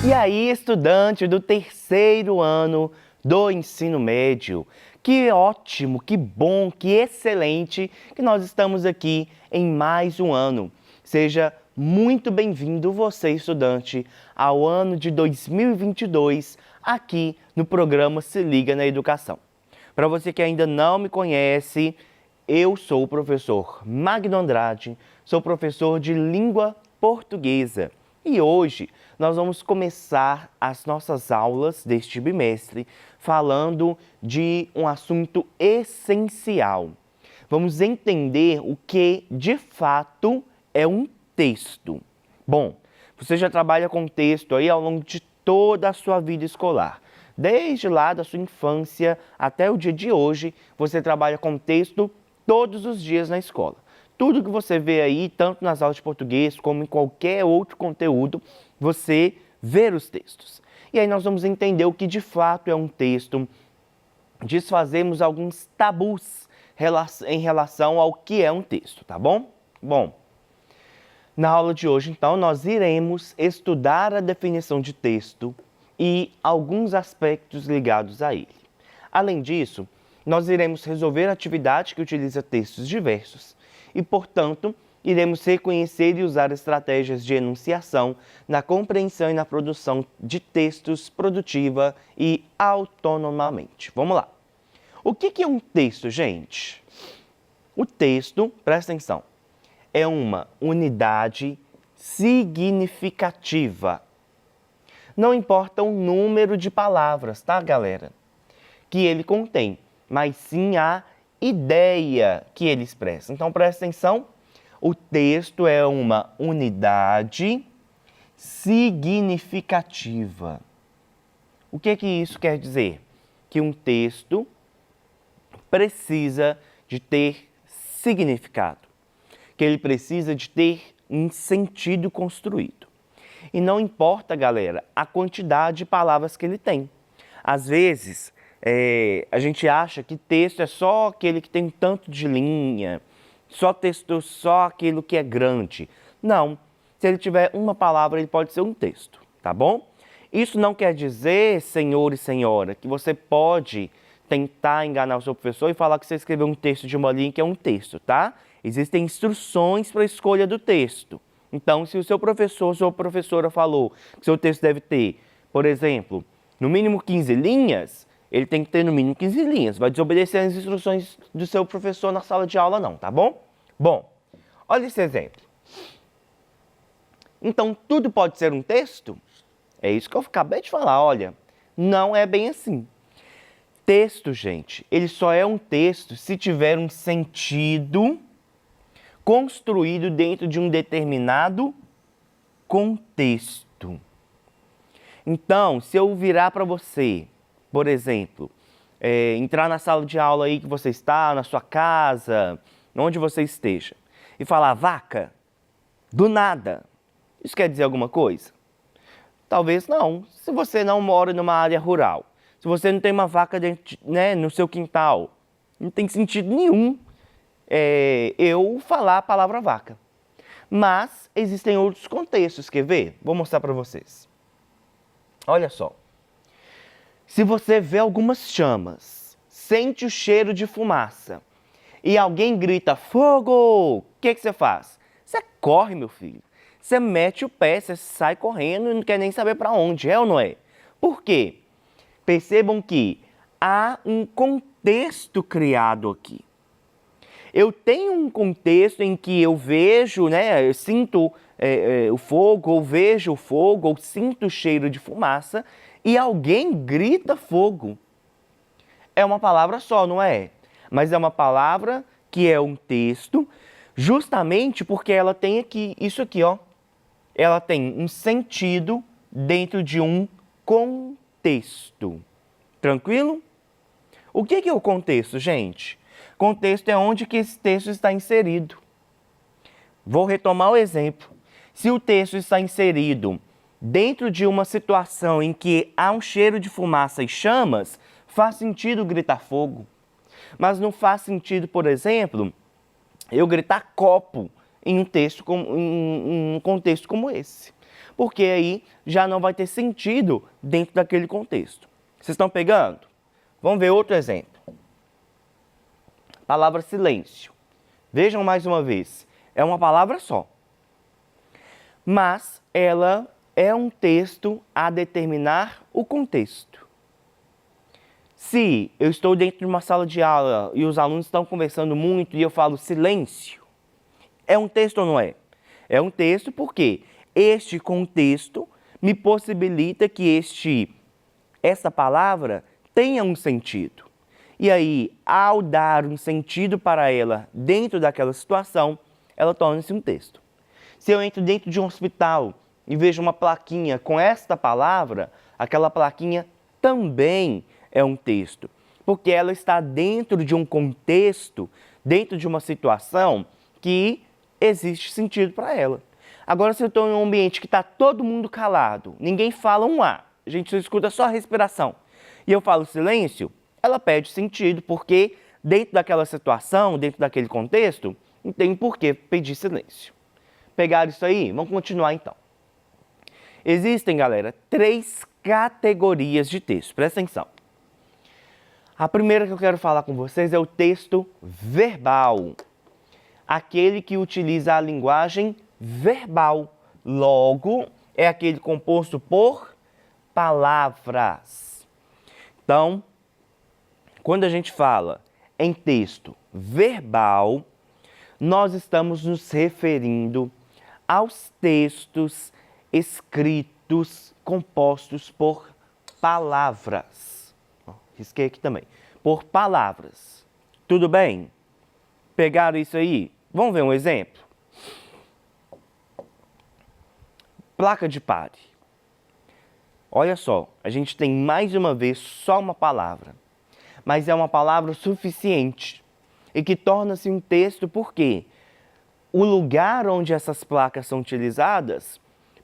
E aí, estudante do terceiro ano do ensino médio, que ótimo, que bom, que excelente que nós estamos aqui em mais um ano. Seja muito bem-vindo você, estudante, ao ano de 2022, aqui no programa Se Liga na Educação. Para você que ainda não me conhece, eu sou o professor Magno Andrade, sou professor de língua portuguesa. E hoje nós vamos começar as nossas aulas deste bimestre falando de um assunto essencial. Vamos entender o que de fato é um texto. Bom, você já trabalha com texto aí ao longo de toda a sua vida escolar. Desde lá da sua infância até o dia de hoje, você trabalha com texto todos os dias na escola. Tudo que você vê aí, tanto nas aulas de português como em qualquer outro conteúdo, você vê os textos. E aí nós vamos entender o que de fato é um texto, desfazemos alguns tabus em relação ao que é um texto, tá bom? Bom, na aula de hoje, então, nós iremos estudar a definição de texto e alguns aspectos ligados a ele. Além disso, nós iremos resolver atividade que utiliza textos diversos e, portanto, iremos reconhecer e usar estratégias de enunciação na compreensão e na produção de textos produtiva e autonomamente. Vamos lá. O que é um texto, gente? O texto, presta atenção, é uma unidade significativa. Não importa o número de palavras, tá, galera? Que ele contém, mas sim a ideia que ele expressa. Então, presta atenção, o texto é uma unidade significativa. O que isso quer dizer? Que um texto precisa de ter significado, que ele precisa de ter um sentido construído. E não importa, galera, a quantidade de palavras que ele tem. Às vezes, a gente acha que texto é só aquele que tem um tanto de linha, só aquilo que é grande. Não, se ele tiver uma palavra, ele pode ser um texto, tá bom? Isso não quer dizer, senhor e senhora, que você pode tentar enganar o seu professor e falar que você escreveu um texto de uma linha que é um texto, tá? Existem instruções para a escolha do texto. Então, se o seu professor, sua professora falou que seu texto deve ter, por exemplo, no mínimo 15 linhas, ele tem que ter no mínimo 15 linhas. Vai desobedecer as instruções do seu professor na sala de aula não, tá bom? Bom, olha esse exemplo. Então, tudo pode ser um texto? É isso que eu acabei de falar, olha. Não é bem assim. Texto, gente, ele só é um texto se tiver um sentido construído dentro de um determinado contexto. Então, se eu virar para você, por exemplo, entrar na sala de aula aí que você está, na sua casa, onde você esteja, e falar vaca, do nada, isso quer dizer alguma coisa? Talvez não, se você não mora numa área rural, se você não tem uma vaca dentro, no seu quintal, não tem sentido nenhum eu falar a palavra vaca. Mas existem outros contextos, quer ver? Vou mostrar para vocês. Olha só. Se você vê algumas chamas, sente o cheiro de fumaça e alguém grita fogo, o que você faz? Você corre, meu filho. Você mete o pé, você sai correndo e não quer nem saber para onde, é ou não é? Por quê? Percebam que há um contexto criado aqui. Eu tenho um contexto em que eu vejo, eu sinto o fogo, ou vejo o fogo, ou sinto o cheiro de fumaça, e alguém grita fogo. É uma palavra só, não é? Mas é uma palavra que é um texto, justamente porque ela tem isso aqui, ó. Ela tem um sentido dentro de um contexto. Tranquilo? O que é o contexto, gente? Contexto é onde que esse texto está inserido. Vou retomar o exemplo. Se o texto está inserido dentro de uma situação em que há um cheiro de fumaça e chamas, faz sentido gritar fogo. Mas não faz sentido, por exemplo, eu gritar copo em um contexto como esse. porque aí já não vai ter sentido dentro daquele contexto. Vocês estão pegando? Vamos ver outro exemplo. Palavra silêncio. Vejam mais uma vez, é uma palavra só, mas ela é um texto a determinar o contexto. Se eu estou dentro de uma sala de aula e os alunos estão conversando muito e eu falo silêncio, é um texto ou não é? É um texto porque este contexto me possibilita que essa palavra tenha um sentido. E aí, ao dar um sentido para ela dentro daquela situação, ela torna-se um texto. Se eu entro dentro de um hospital e vejo uma plaquinha com esta palavra, aquela plaquinha também é um texto, porque ela está dentro de um contexto, dentro de uma situação que existe sentido para ela. Agora, se eu estou em um ambiente que está todo mundo calado, ninguém fala um A, a gente só escuta só a respiração, e eu falo silêncio, ela perde sentido, porque dentro daquela situação, dentro daquele contexto, não tem por que pedir silêncio. Pegaram isso aí? Vamos continuar então. Existem, galera, 3 categorias de texto, presta atenção. A primeira que eu quero falar com vocês é o texto verbal. Aquele que utiliza a linguagem verbal. Logo, é aquele composto por palavras. Então, quando a gente fala em texto verbal, nós estamos nos referindo aos textos escritos compostos por palavras. Risquei aqui também. Por palavras. Tudo bem? Pegaram isso aí? Vamos ver um exemplo? Placa de pare. Olha só, a gente tem mais uma vez só uma palavra. Mas é uma palavra suficiente e que torna-se um texto porque o lugar onde essas placas são utilizadas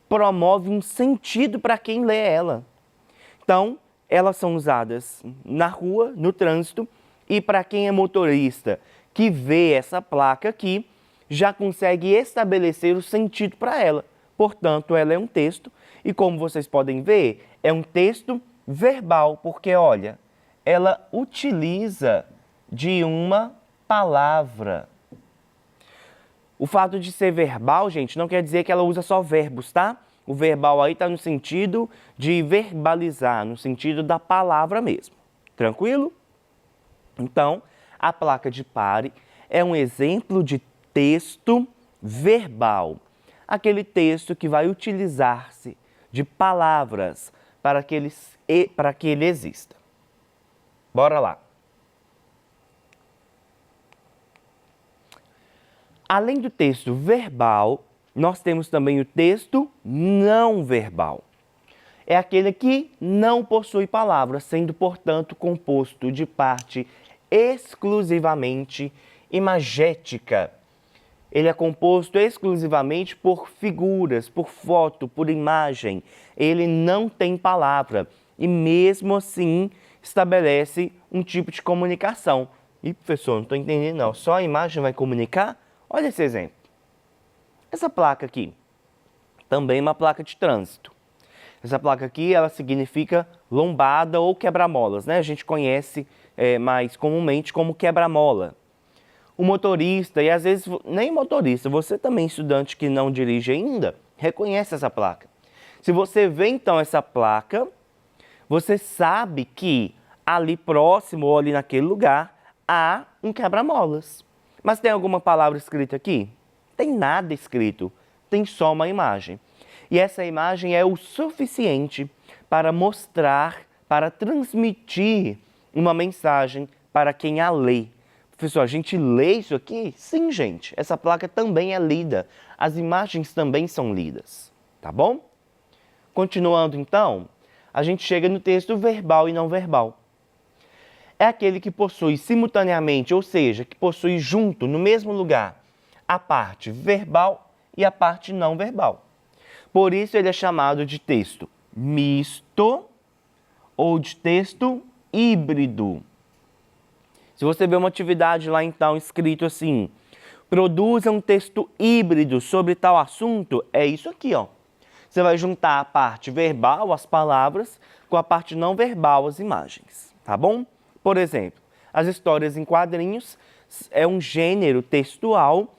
promove um sentido para quem lê ela. Então, elas são usadas na rua, no trânsito, e para quem é motorista que vê essa placa aqui, já consegue estabelecer o sentido para ela. Portanto, ela é um texto e, como vocês podem ver, é um texto verbal, porque, olha, ela utiliza de uma palavra. O fato de ser verbal, gente, não quer dizer que ela usa só verbos, tá? O verbal aí está no sentido de verbalizar, no sentido da palavra mesmo. Tranquilo? Então, a placa de pare é um exemplo de texto verbal. Aquele texto que vai utilizar-se de palavras para que ele exista. Bora lá. Além do texto verbal, nós temos também o texto não verbal. É aquele que não possui palavras, sendo, portanto, composto de parte exclusivamente imagética. Ele é composto exclusivamente por figuras, por foto, por imagem. Ele não tem palavra e, mesmo assim, estabelece um tipo de comunicação. E, professor, não estou entendendo não, só a imagem vai comunicar? Olha esse exemplo. Essa placa aqui, também é uma placa de trânsito. Essa placa aqui, ela significa lombada ou quebra-molas, né? A gente conhece mais comumente como quebra-mola. O motorista, e às vezes nem motorista, você também, estudante que não dirige ainda, reconhece essa placa. Se você vê então essa placa, você sabe que ali próximo ou ali naquele lugar há um quebra-molas. Mas tem alguma palavra escrita aqui? Tem nada escrito, tem só uma imagem. E essa imagem é o suficiente para mostrar, para transmitir uma mensagem para quem a lê. Professor, a gente lê isso aqui? Sim, gente, essa placa também é lida. As imagens também são lidas, tá bom? Continuando então, a gente chega no texto verbal e não verbal. É aquele que possui simultaneamente, ou seja, que possui junto, no mesmo lugar, a parte verbal e a parte não verbal. Por isso ele é chamado de texto misto ou de texto híbrido. Se você vê uma atividade lá então escrito assim, produza um texto híbrido sobre tal assunto, é isso aqui, ó. Você vai juntar a parte verbal, as palavras, com a parte não verbal, as imagens, tá bom? Por exemplo, as histórias em quadrinhos é um gênero textual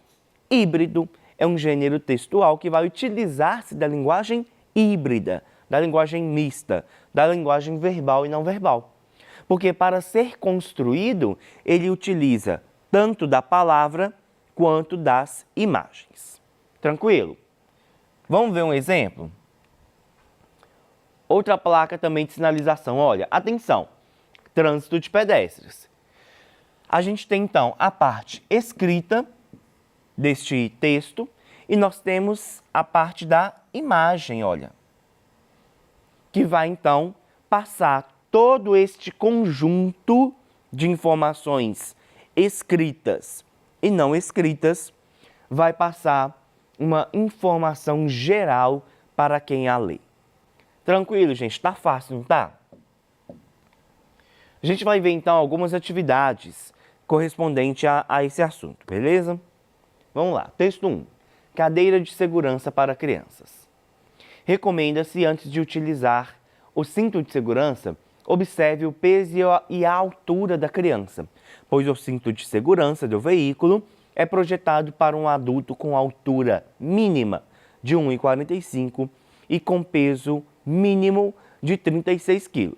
híbrido, é um gênero textual que vai utilizar-se da linguagem híbrida, da linguagem mista, da linguagem verbal e não verbal. Porque para ser construído, ele utiliza tanto da palavra quanto das imagens. Tranquilo? Vamos ver um exemplo? Outra placa também de sinalização. Olha, atenção, trânsito de pedestres. A gente tem então a parte escrita deste texto e nós temos a parte da imagem, olha, que vai então passar todo este conjunto de informações escritas e não escritas, vai passar uma informação geral para quem a lê. Tranquilo, gente? Tá fácil, não tá? A gente vai ver então algumas atividades correspondentes a esse assunto, beleza? Vamos lá. Texto 1. Cadeira de segurança para crianças. Recomenda-se, antes de utilizar o cinto de segurança, observe o peso e a altura da criança, pois o cinto de segurança do veículo é projetado para um adulto com altura mínima de 1,45 e com peso mínimo de 36 kg.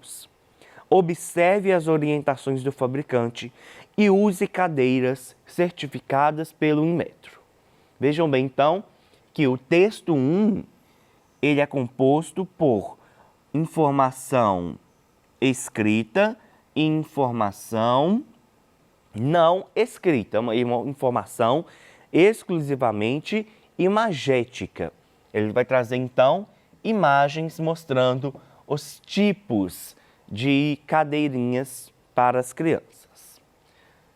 Observe as orientações do fabricante e use cadeiras certificadas pelo Inmetro. Vejam bem, então, que o texto 1 ele é composto por informação escrita e informação não escrita, uma informação exclusivamente imagética. Ele vai trazer, então, imagens mostrando os tipos de cadeirinhas para as crianças.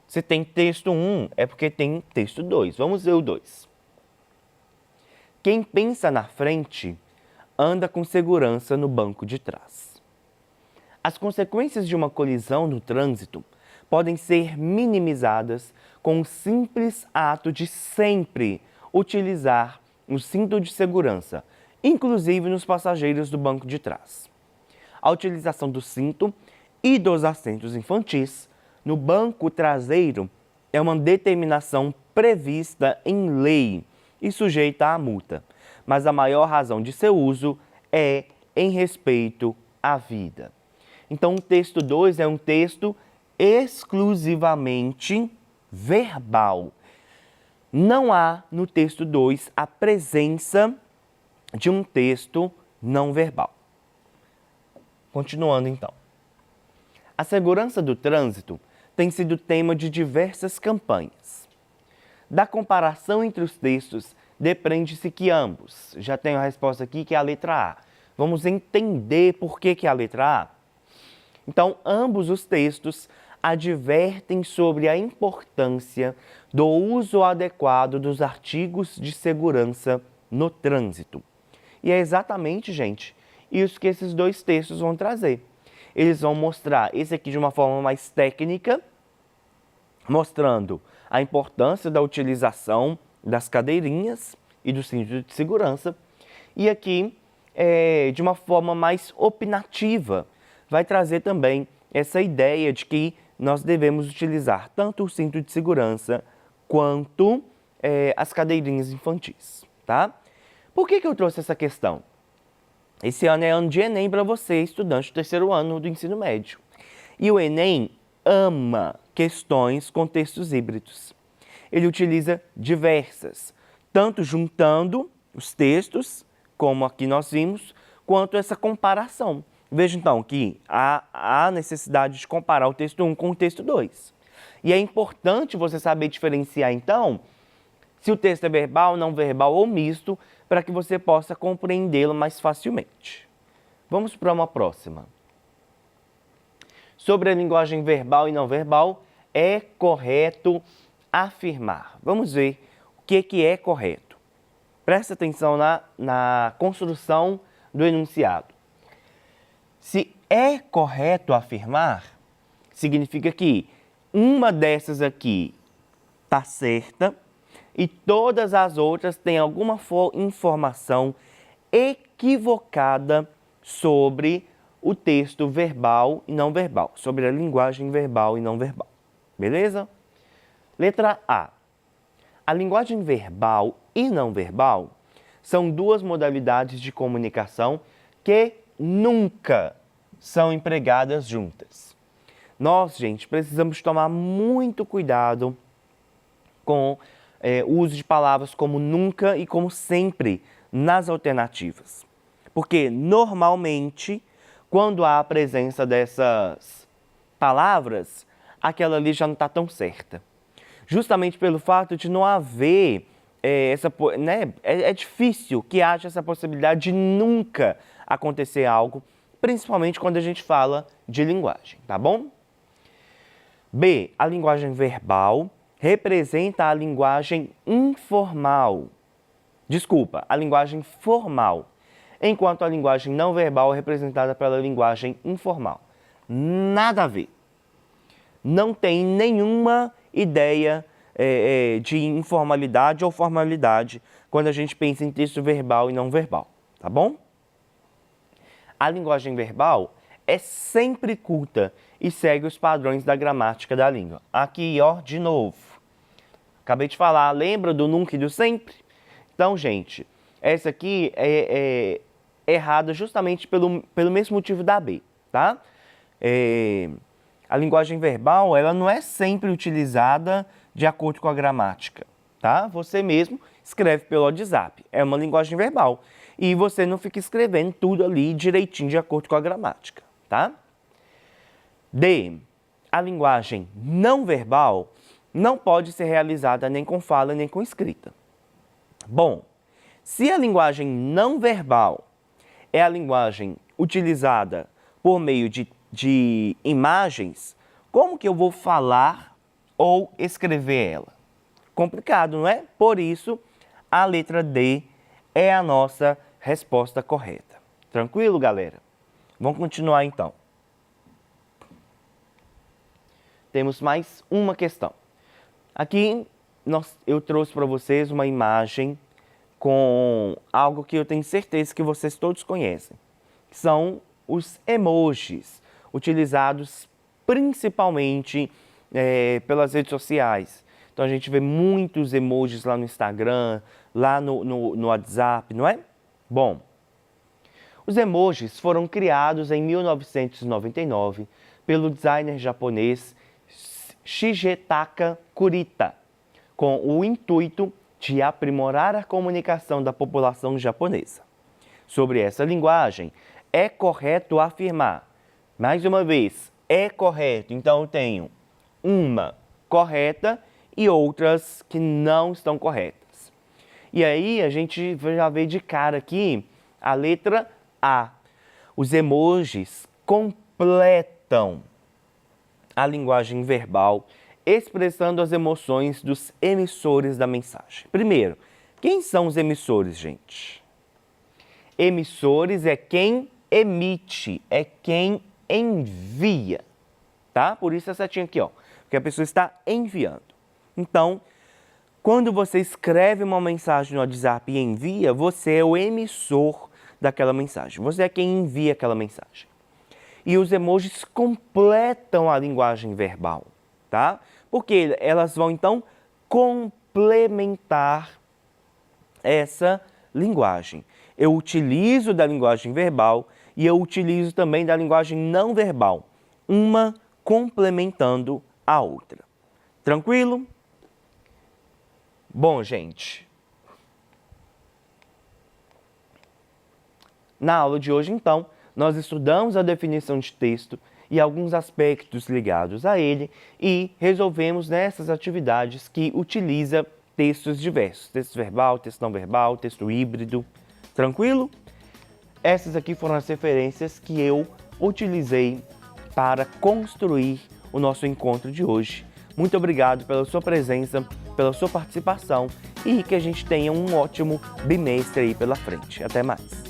Se tem texto 1, é porque tem texto 2. Vamos ver o 2. Quem pensa na frente anda com segurança no banco de trás. As consequências de uma colisão no trânsito podem ser minimizadas com o simples ato de sempre utilizar o cinto de segurança, inclusive nos passageiros do banco de trás. A utilização do cinto e dos assentos infantis no banco traseiro é uma determinação prevista em lei e sujeita à multa, mas a maior razão de seu uso é em respeito à vida. Então, o texto 2 é um texto exclusivamente verbal. Não há no texto 2 a presença de um texto não verbal. Continuando então. A segurança do trânsito tem sido tema de diversas campanhas. Da comparação entre os textos, depreende-se que ambos, já tenho a resposta aqui que é a letra A. Vamos entender por que é a letra A? Então, ambos os textos advertem sobre a importância do uso adequado dos artigos de segurança no trânsito. E é exatamente, gente, isso que esses dois textos vão trazer. Eles vão mostrar, esse aqui de uma forma mais técnica, mostrando a importância da utilização das cadeirinhas e do cinto de segurança. E aqui, de uma forma mais opinativa, vai trazer também essa ideia de que nós devemos utilizar tanto o cinto de segurança quanto as cadeirinhas infantis, tá? Por que eu trouxe essa questão? Esse ano é ano de Enem para você, estudante do terceiro ano do ensino médio. E o Enem ama questões com textos híbridos. Ele utiliza diversas, tanto juntando os textos, como aqui nós vimos, quanto essa comparação. Veja então que há necessidade de comparar o texto 1 com o texto 2. E é importante você saber diferenciar então se o texto é verbal, não verbal ou misto, para que você possa compreendê-lo mais facilmente. Vamos para uma próxima. Sobre a linguagem verbal e não verbal, é correto afirmar. Vamos ver o que é correto. Presta atenção na construção do enunciado. Se é correto afirmar, significa que uma dessas aqui está certa e todas as outras têm alguma informação equivocada sobre o texto verbal e não verbal, sobre a linguagem verbal e não verbal. Beleza? Letra A. A linguagem verbal e não verbal são duas modalidades de comunicação que nunca são empregadas juntas. Nós, gente, precisamos tomar muito cuidado com o uso de palavras como nunca e como sempre nas alternativas. Porque, normalmente, quando há a presença dessas palavras, aquela ali já não está tão certa. Justamente pelo fato de não haver é difícil que haja essa possibilidade de nunca acontecer algo, principalmente quando a gente fala de linguagem, tá bom? B. A linguagem verbal representa a linguagem informal. Desculpa, a linguagem formal, enquanto a linguagem não verbal é representada pela linguagem informal. Nada a ver. Não tem nenhuma ideia de informalidade ou formalidade quando a gente pensa em texto verbal e não verbal, tá bom? A linguagem verbal é sempre culta e segue os padrões da gramática da língua. Aqui, ó, de novo. Acabei de falar, lembra do nunca e do sempre? Então, gente, essa aqui é errada justamente pelo mesmo motivo da B, tá? A linguagem verbal, ela não é sempre utilizada de acordo com a gramática, tá? Você mesmo escreve pelo WhatsApp, é uma linguagem verbal. E você não fica escrevendo tudo ali direitinho de acordo com a gramática, tá? D. A linguagem não verbal não pode ser realizada nem com fala nem com escrita. Bom, se a linguagem não verbal é a linguagem utilizada por meio de imagens, como que eu vou falar ou escrever ela? Complicado, não é? Por isso, a letra D é a nossa resposta correta. Tranquilo, galera? Vamos continuar então. Temos mais uma questão. Aqui eu trouxe para vocês uma imagem com algo que eu tenho certeza que vocês todos conhecem. São os emojis, utilizados principalmente pelas redes sociais. Então a gente vê muitos emojis lá no Instagram, lá no WhatsApp, não é? Bom, os emojis foram criados em 1999 pelo designer japonês Shigetaka Kurita, com o intuito de aprimorar a comunicação da população japonesa. Sobre essa linguagem, é correto afirmar, mais uma vez, é correto, então eu tenho uma correta e outras que não estão corretas. E aí a gente já vê de cara aqui a letra A. Os emojis completam a linguagem verbal, expressando as emoções dos emissores da mensagem. Primeiro, quem são os emissores, gente? Emissores é quem emite, é quem envia, tá? Por isso essa setinha aqui, ó, porque a pessoa está enviando. Então, quando você escreve uma mensagem no WhatsApp e envia, você é o emissor daquela mensagem. Você é quem envia aquela mensagem. E os emojis completam a linguagem verbal, tá? Porque elas vão, então, complementar essa linguagem. Eu utilizo da linguagem verbal e eu utilizo também da linguagem não verbal, uma complementando a outra. Tranquilo? Bom, gente, na aula de hoje, então, nós estudamos a definição de texto e alguns aspectos ligados a ele e resolvemos nessas atividades que utiliza textos diversos, texto verbal, texto não verbal, texto híbrido. Tranquilo? Essas aqui foram as referências que eu utilizei para construir o nosso encontro de hoje. Muito obrigado pela sua presença, pela sua participação e que a gente tenha um ótimo bimestre aí pela frente. Até mais!